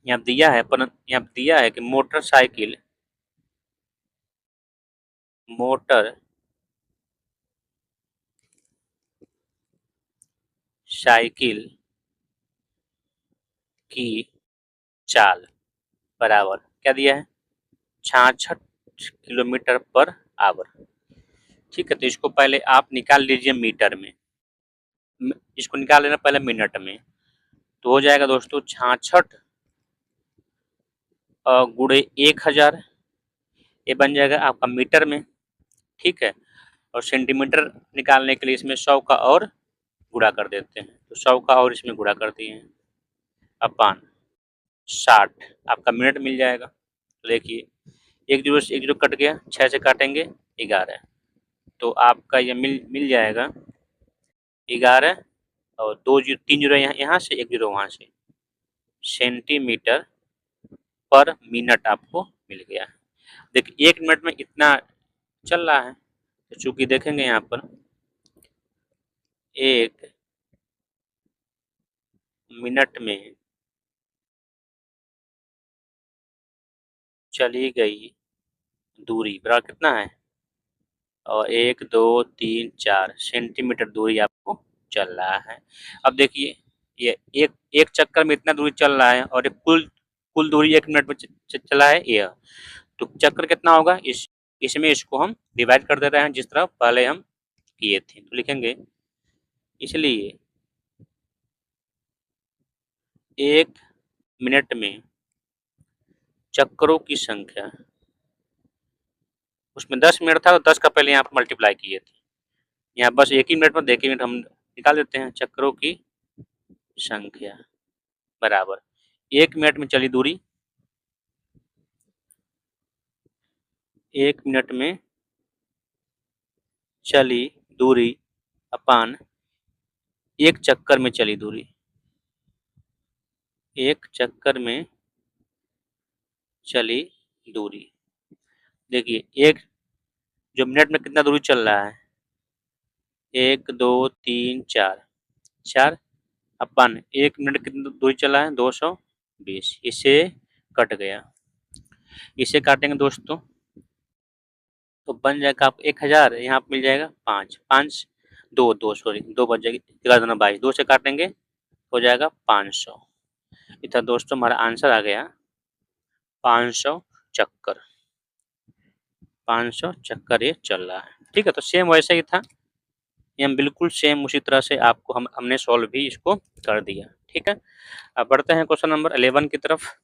यहाँ दिया है, पर यहाँ दिया है कि मोटरसाइकिल की चाल बराबर क्या दिया है, 66 किलोमीटर पर आवर। ठीक है, तो इसको पहले आप निकाल लीजिए मीटर में, इसको निकाल लेना पहले मिनट में। तो हो जाएगा दोस्तों 66 गुणे 1000, ये बन जाएगा आपका मीटर में। ठीक है, और सेंटीमीटर निकालने के लिए इसमें 100 का और गुणा कर देते हैं, तो 100 का और इसमें गुणा कर दिए हैं अपान 60, आपका मिनट मिल जाएगा। तो देखिए एक जीरो से एक जीरो कट गया, 6 से काटेंगे 11, तो आपका ये मिल जाएगा 11 और 2 जीरो 3 जीरो यहाँ से 1 जीरो वहाँ से, सेंटीमीटर पर मिनट आपको मिल गया। देखिए 1 मिनट में इतना चल रहा है, तो चूंकि देखेंगे यहाँ पर 1 मिनट में चली गई दूरी बराबर कितना है, और 1 2 3 4 सेंटीमीटर दूरी आपको चल रहा है। अब देखिए ये एक चक्कर में इतना दूरी चल रहा है, और ये कुल कुल दूरी 1 मिनट में चला है यह, तो चक्कर कितना होगा, इसमें इसको हम डिवाइड कर दे रहे हैं जिस तरह पहले हम किए थे। तो लिखेंगे इसलिए 1 मिनट में चक्करों की संख्या, उसमें 10 मिनट था तो 10 का पहले यहाँ पर मल्टीप्लाई किए थे, यहाँ बस 1 ही मिनट में 1 मिनट हम निकाल देते हैं। चक्करों की संख्या बराबर 1 मिनट में चली दूरी, 1 मिनट में चली दूरी अपान एक चक्कर में चली दूरी, एक चक्कर में चली दूरी। देखिए एक जो मिनट में कितना दूरी चल रहा है, 1 2 3 4 4 अपन 1 मिनट कितनी दूरी चला है 220, इसे कट गया, इसे काटेंगे दोस्तों तो बन जाएगा आपको 1000, यहाँ पे मिल जाएगा 5 5 2 2 सॉरी 2 बच जाएगी, 11 दूना 22, 2 से काटेंगे हो जाएगा 500। इतना दोस्तों हमारा आंसर आ गया 500 चक्कर, 500 चक्कर ये चल रहा है। ठीक है, तो सेम वैसे ही था, ये हम बिल्कुल सेम उसी तरह से आपको हमने सॉल्व भी इसको कर दिया। ठीक है, अब बढ़ते हैं क्वेश्चन नंबर 11 की तरफ।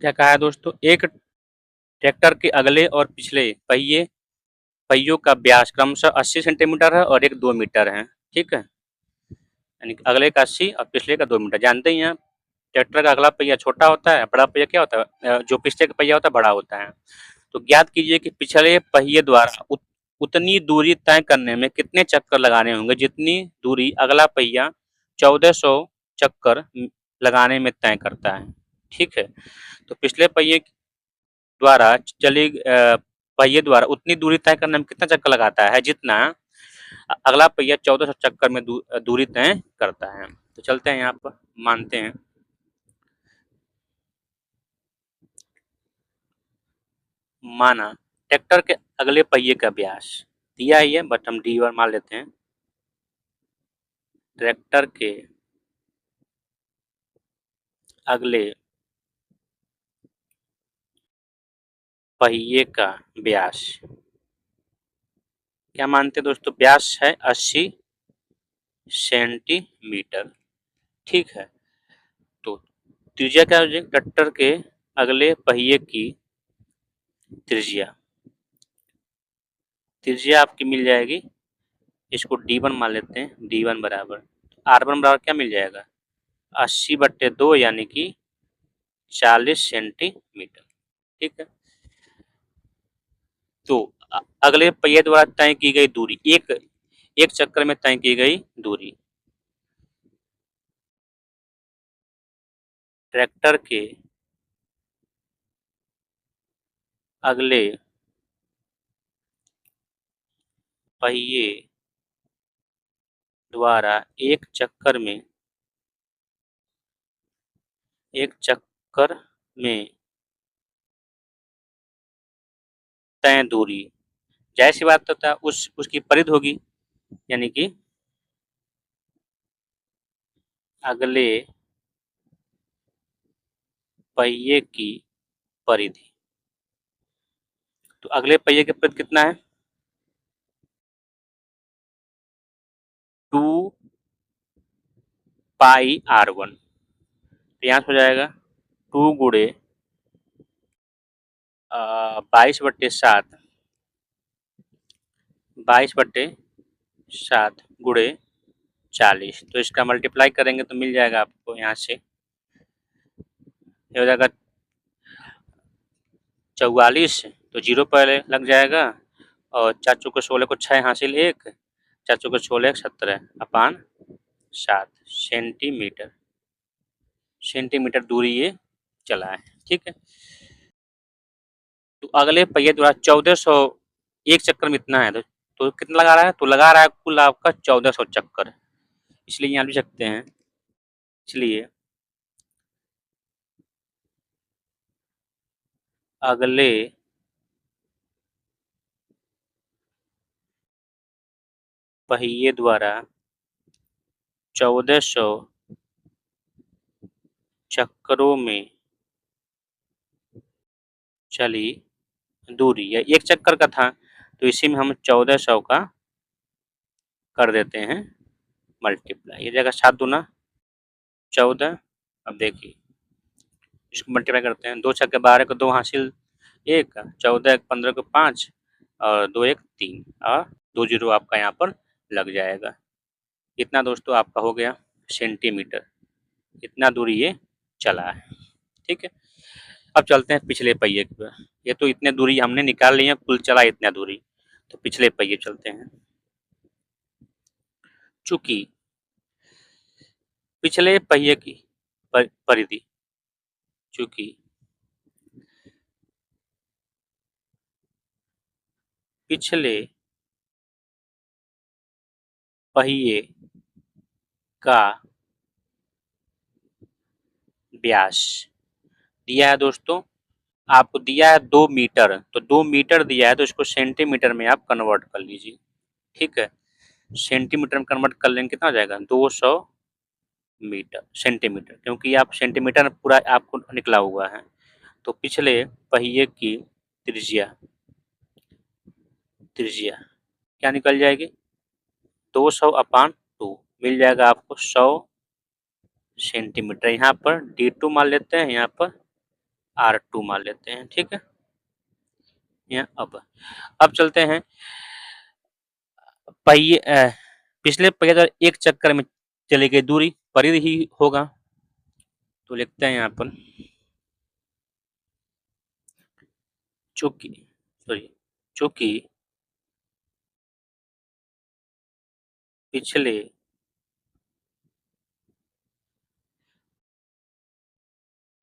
क्या कहा है दोस्तों, एक ट्रैक्टर के अगले और पिछले पहियों का व्यास क्रमशः 80 सेंटीमीटर है और एक 2 मीटर है। ठीक है, यानी अगले का 80 और पिछले का 2 मीटर। जानते ही हैं ट्रैक्टर का अगला पहिया छोटा होता है, बड़ा पहिया क्या होता है, जो पिछले का पहिया होता है बड़ा होता है। तो ज्ञात कीजिए कि पिछले पहिए द्वारा उतनी दूरी तय करने में कितने चक्कर लगाने होंगे जितनी दूरी अगला पहिया 1400 चक्कर लगाने में तय करता है। ठीक है, तो पिछले पहिए द्वारा पहिए द्वारा उतनी दूरी तय करने में कितना चक्कर लगाता है जितना अगला पहिया 1400 चक्कर में दूरी तय करता है। तो चलते हैं यहाँ पर मानते हैं, माना ट्रैक्टर के अगले पहिए का व्यास दिया ही है, बट हम D1 मान लेते हैं। ट्रैक्टर के अगले पहिए का व्यास क्या मानते हैं दोस्तों, व्यास है 80 सेंटीमीटर। ठीक है, तो त्रिज्या क्या हो जाएगी, ट्रैक्टर के अगले पहिए की त्रिज्या, त्रिज्या आपकी मिल जाएगी, इसको D1 मान लेते हैं। D1 बराबर R1 बराबर क्या मिल जाएगा, 80/2 यानी कि 40 सेंटीमीटर। ठीक है, तो अगले पहिए द्वारा तय की गई दूरी, एक चक्कर में तय की गई दूरी, ट्रैक्टर के अगले पहिए द्वारा एक चक्कर में तय दूरी, जाहिर सी बात होता है उसकी परिधि होगी, यानी कि अगले पहिए की परिधि। तो अगले पहिए की परिधि कितना है? 2 पाई r1। तो यहाँ हो जाएगा 2 गुणे 22/7 गुणे 40। तो इसका मल्टीप्लाई करेंगे तो मिल जाएगा आपको यहाँ से, ये हो जाएगा 44, तो 0 पहले लग जाएगा और 4 चौके 16 को 6 हासिल 1, 4 चौके 16 17 अपान 7 सेंटीमीटर दूरी ये चला है। ठीक है, तो अगले पहिए द्वारा 1400 एक चक्कर में इतना है, तो कितना लगा रहा है? तो लगा रहा है कुल आपका 1400 चक्कर, इसलिए यहाँ लिख सकते हैं, इसलिए अगले पहिए द्वारा 1400 चक्करों में चली दूरी, या एक चक्कर का था तो इसी में हम 1400 का कर देते हैं मल्टीप्लाई। ये जगह 7 दूना 14। अब देखिए इसको मल्टीप्लाई करते हैं, 2 छक्के 12 को 2 हासिल 1, 14 15 को 5 और 2 1 3 और 2 जीरो आपका यहाँ पर लग जाएगा। इतना दोस्तों आपका हो गया सेंटीमीटर, इतना दूरी ये चला है। ठीक है, अब चलते हैं पिछले पहिए की पर। ये तो इतने दूरी हमने निकाल ली है, कुल चला इतना दूरी। तो पिछले पहिए चलते हैं। चूंकि पिछले पहिए की परिधि, चूंकि पिछले पहिए का व्यास दिया है दोस्तों, आपको दिया है 2 मीटर, तो 2 मीटर दिया है तो इसको सेंटीमीटर में आप कन्वर्ट कर लीजिए। ठीक है, सेंटीमीटर में कन्वर्ट कर लेंगे कितना हो जाएगा? 200 मीटर सेंटीमीटर, क्योंकि आप सेंटीमीटर में पूरा आपको निकला हुआ है। तो पिछले पहिए की त्रिज्या क्या निकल जाएगी? 200/2 मिल जाएगा आपको 100 सेंटीमीटर। यहाँ पर D2 मान लेते हैं, यहाँ पर R2 मान लेते हैं। ठीक है, यहाँ अब चलते हैं पहिए पिछले पहिए द्वारा एक चक्कर में चली गई दूरी परिधि ही होगा, तो लिखते हैं यहाँ पर चूंकि पिछले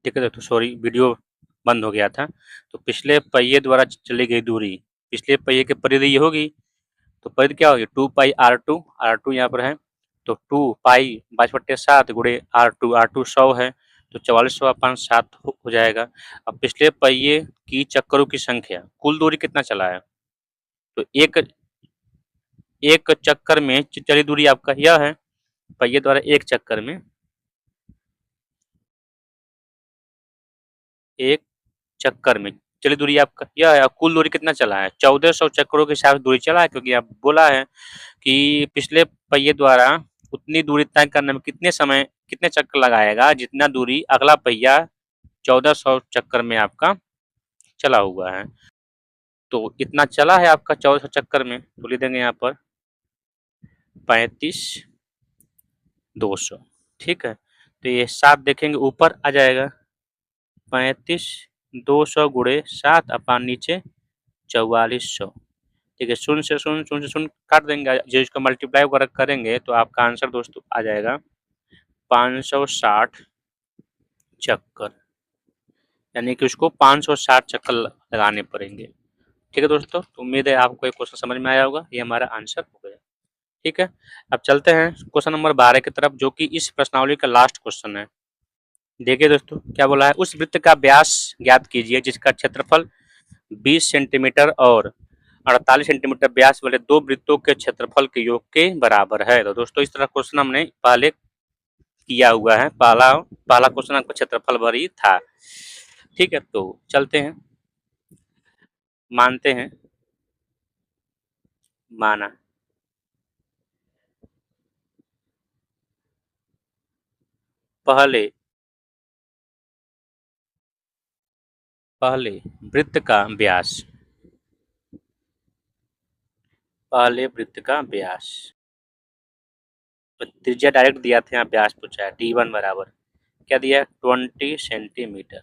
ठीक है, तो सॉरी वीडियो बंद हो गया था। तो पिछले पहिए द्वारा चली गई दूरी, पिछले पहिए की परिधि ये होगी, तो परिधि क्या होगी? 2 पाई R2 यहाँ पर है, तो 2 पाई 22/7 गुणे R2 100 है, तो 4400/7 हो जाएगा। अब पिछले पहिए की चक्करों की संख्या, कुल दूरी कितना चला है? तो एक चक्कर में चली दूरी आपका यह है, पहिए द्वारा एक चक्कर में चली दूरी आपका यह है। कुल दूरी कितना चला है? 1400 चक्करों के हिसाब से दूरी चला है, क्योंकि आप बोला है कि पिछले पहिए द्वारा उतनी दूरी तय करने में कितने चक्कर लगाएगा जितना दूरी अगला पहिया 1400 चक्कर में आपका चला हुआ है। तो इतना चला है आपका 1400 चक्कर में, तो लिख देंगे यहाँ पर 35,200। ठीक है, तो ये 7 देखेंगे ऊपर आ जाएगा, 35,200 गुणे 7 अपान नीचे 4400। ठीक है, शून्य से शून्य काट देंगे, जो इसको मल्टीप्लाई वगैरह करेंगे तो आपका आंसर दोस्तों आ जाएगा 560 चक्कर, यानी कि उसको 560 चक्कर लगाने पड़ेंगे। ठीक है दोस्तों, तो उम्मीद है आपको ये क्वेश्चन समझ में आया होगा। ये हमारा आंसर हो गया। ठीक है, अब चलते हैं क्वेश्चन नंबर 12 की तरफ, जो कि इस प्रश्नावली का लास्ट क्वेश्चन है। देखिए दोस्तों क्या बोला है, उस वृत्त का व्यास ज्ञात कीजिए जिसका क्षेत्रफल 20 सेंटीमीटर और 48 सेंटीमीटर व्यास वाले दो वृत्तों के क्षेत्रफल के योग के बराबर है। तो दोस्तों इस तरह क्वेश्चन हमने पहले किया हुआ है, पहला क्वेश्चन आपका क्षेत्रफल भर ही था। ठीक है, तो चलते हैं, मानते हैं, माना, पहले वृत्त का व्यास, पहले वृत्त का व्यास, तो त्रिज्या डायरेक्ट दिया था, यहाँ व्यास पूछा है, d1 बराबर क्या दिया, 20 सेंटीमीटर।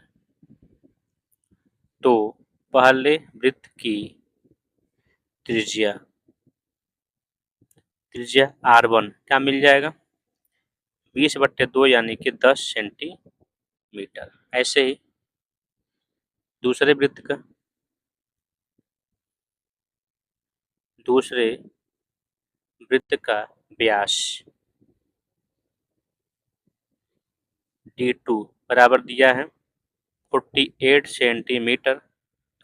तो पहले वृत्त की त्रिज्या r1 क्या मिल जाएगा, 20/2 यानी कि 10 सेंटीमीटर। ऐसे ही दूसरे वृत्त का व्यास d2 बराबर दिया है 48 सेंटीमीटर।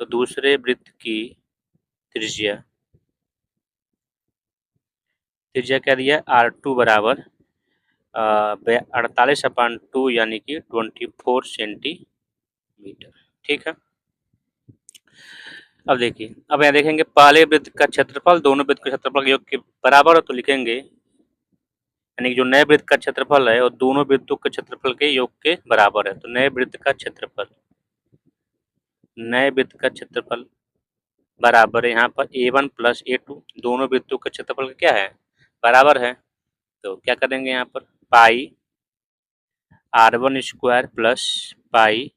तो दूसरे वृत्त की त्रिज्या क्या दिया, r2 बराबर 48/2 यानी कि 24 सेंटीमीटर। ठीक है, अब देखिए, अब यहाँ देखेंगे पहले वृत्त का क्षेत्रफल दोनों वृत्त के क्षेत्रफल के योग के बराबर है, तो लिखेंगे यानी कि जो नए वृत्त का क्षेत्रफल है और दोनों वृत्तों के क्षेत्रफल के योग के बराबर है। तो नए वृत्त का क्षेत्रफल बराबर है यहाँ पर a1 प्लस a2, दोनों वृत्तों के क्षेत्रफल का क्या है, बराबर है। तो क्या करेंगे यहाँ पर, पाई r1 square plus pi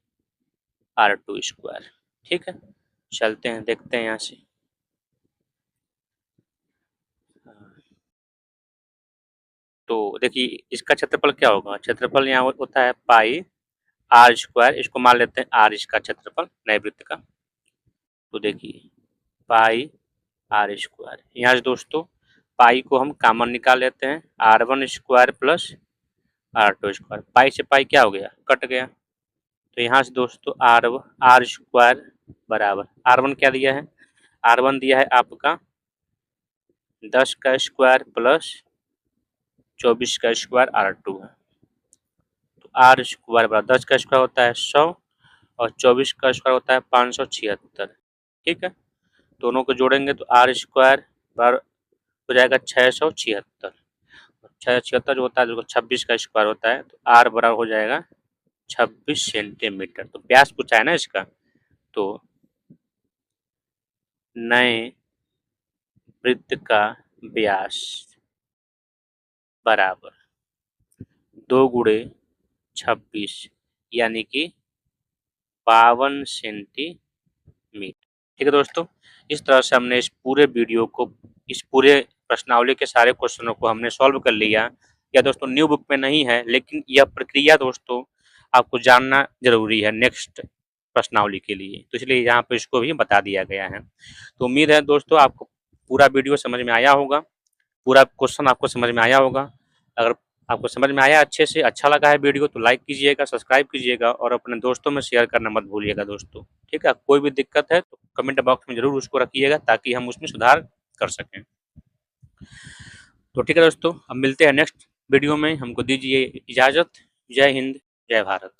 r2 square. ठीक है, चलते हैं, देखते हैं यहाँ से। तो देखिए इसका क्षेत्रफल क्या होगा, क्षेत्रफल यहाँ होता है पाई r स्क्वायर, इसको मान लेते हैं r इसका क्षेत्रफल नए वृत्त का। तो देखिए पाई r स्क्वायर, यहाँ से दोस्तों पाई को हम कॉमन निकाल लेते हैं, r1 square plus r2 square, पाई से पाई क्या हो गया, कट गया। तो यहाँ से दोस्तों r स्क्वायर बराबर r1 क्या दिया है, r1 दिया है आपका 10 का स्क्वायर प्लस 24 का स्क्वायर r2 है। तो r स्क्वायर बराबर 10 का स्क्वायर होता है 100 और 24 का स्क्वायर होता है 576। ठीक है, दोनों को जोड़ेंगे तो r स्क्वायर बराबर हो जाएगा 676। 676 जो होता है, जो 26 का स्क्वायर होता है, तो r बराबर हो जाएगा 26 सेंटीमीटर। तो व्यास पूछा है ना इसका, तो नए वृत्त का व्यास बराबर 2 गुणे 26 यानी कि 52 सेंटीमीटर। ठीक है दोस्तों, इस तरह से हमने इस पूरे वीडियो को, इस पूरे प्रश्नावली के सारे क्वेश्चनों को हमने सॉल्व कर लिया। या दोस्तों न्यू बुक में नहीं है, लेकिन यह प्रक्रिया दोस्तों आपको जानना जरूरी है नेक्स्ट प्रश्नावली के लिए, तो इसलिए यहाँ पे इसको भी बता दिया गया है। तो उम्मीद है दोस्तों आपको पूरा वीडियो समझ में आया होगा, पूरा क्वेश्चन आपको समझ में आया होगा। अगर आपको समझ में आया अच्छे से, अच्छा लगा है वीडियो, तो लाइक कीजिएगा, सब्सक्राइब कीजिएगा और अपने दोस्तों में शेयर करना मत भूलिएगा दोस्तों। ठीक है, कोई भी दिक्कत है तो कमेंट बॉक्स में जरूर उसको रखिएगा ताकि हम उसमें सुधार कर सकें। तो ठीक है दोस्तों, अब मिलते हैं नेक्स्ट वीडियो में, हमको दीजिए इजाज़त। जय हिंद, जय भारत।